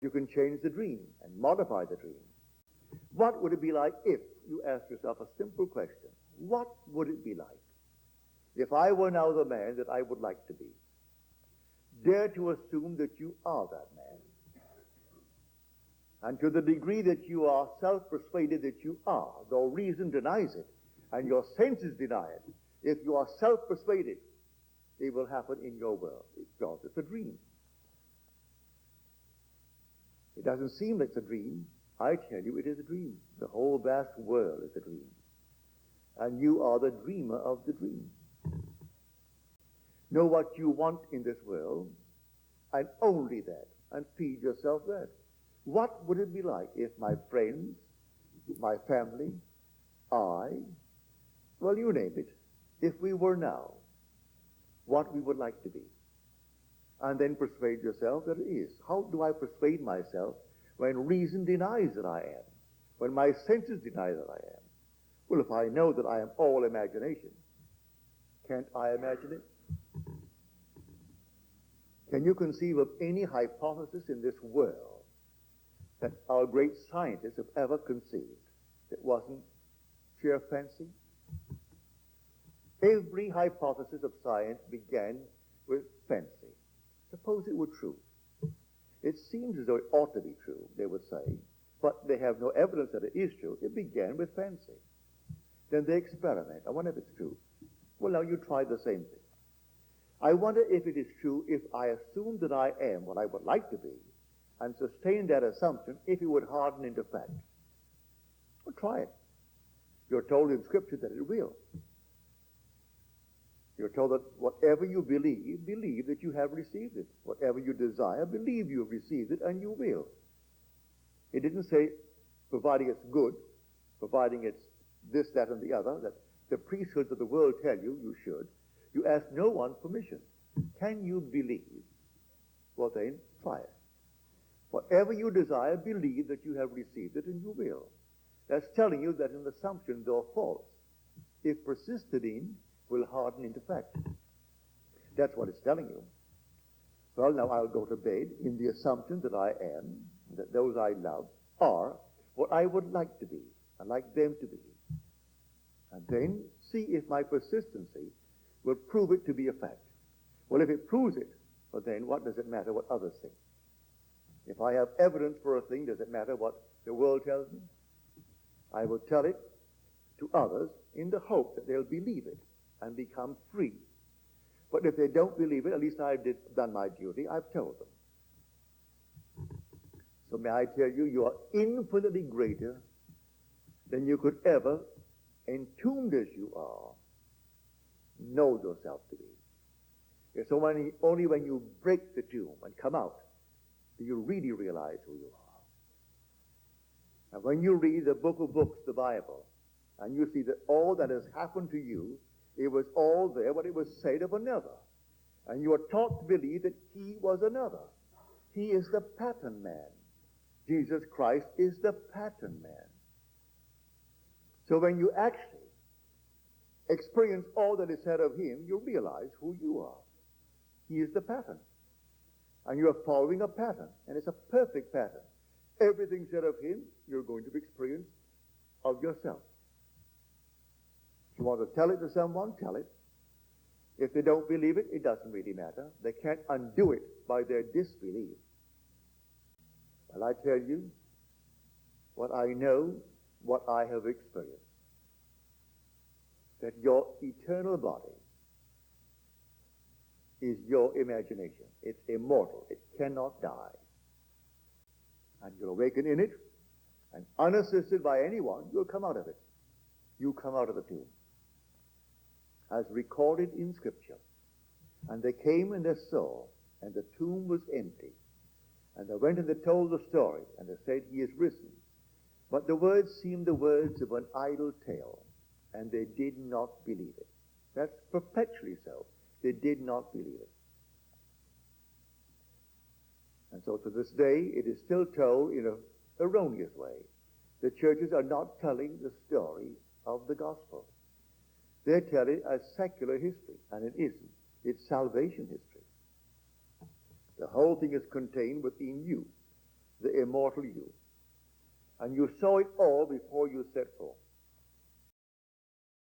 You can change the dream and modify the dream. What would it be like if you ask yourself a simple question? What would it be like if I were now the man that I would like to be? Dare to assume that you are that man. And to the degree that you are self-persuaded that you are, though reason denies it, and your senses deny it, if you are self-persuaded, it will happen in your world, because it's a dream. It doesn't seem like it's a dream. I tell you, it is a dream. The whole vast world is a dream. And you are the dreamer of the dream. Know what you want in this world, and only that, and feed yourself that. What would it be like if my friends, my family, I, well, you name it, if we were now what we would like to be? And then persuade yourself that it is. How do I persuade myself when reason denies that I am? When my senses deny that I am? Well, if I know that I am all imagination, can't I imagine it? Can you conceive of any hypothesis in this world that our great scientists have ever conceived that wasn't sheer fancy? Every hypothesis of science began with fancy. Suppose it were true. It seems as though it ought to be true, they would say, but they have no evidence that it is true. It began with fancy. Then they experiment. I wonder if it's true. Well, now you try the same thing. I wonder if it is true if I assume that I am what I would like to be and sustain that assumption, if it would harden into fact. Well, try it. You're told in Scripture that it will. You're told that whatever you believe, believe that you have received it. Whatever you desire, believe you have received it, and you will. It didn't say, providing it's good, providing it's this, that, and the other, that the priesthoods of the world tell you you should. You ask no one permission. Can you believe? Well then, try it. Whatever you desire, believe that you have received it, and you will. That's telling you that an assumption, though false, if persisted in, will harden into fact. That's what it's telling you. Well, now I'll go to bed in the assumption that I am, that those I love are what I would like to be. I'd like them to be. And then see if my persistency will prove it to be a fact. Well, if it proves it, well then what does it matter what others think? If I have evidence for a thing, does it matter what the world tells me? I will tell it to others in the hope that they'll believe it and become free. But if they don't believe it, at least I've done my duty. I've told them. So may I tell you, you are infinitely greater than you could ever, entombed as you are, know yourself to be. It's only when you break the tomb and come out do you really realize who you are. And when you read the book of books, the Bible, and you see that all that has happened to you, it was all there, but it was said of another. And you are taught to believe that he was another. He is the pattern man. Jesus Christ is the pattern man. So when you actually experience all that is said of him, you realize who you are. He is the pattern. And you are following a pattern, and it's a perfect pattern. Everything said of him, you're going to experience of yourself. If you want to tell it to someone, tell it. If they don't believe it, it doesn't really matter. They can't undo it by their disbelief. Well, I tell you what I know, what I have experienced. That your eternal body is your imagination. It's immortal. It cannot die. And you'll awaken in it, and unassisted by anyone, you'll come out of it. You come out of the tomb. As recorded in Scripture. And they came and they saw, and the tomb was empty. And they went and they told the story, and they said, he is risen. But the words seemed the words of an idle tale, and they did not believe it. That's perpetually so. They did not believe it. And so to this day, it is still told in an erroneous way. The churches are not telling the story of the gospel. They tell it as secular history, and it isn't. It's salvation history. The whole thing is contained within you. the immortal you. And you saw it all before you set forth.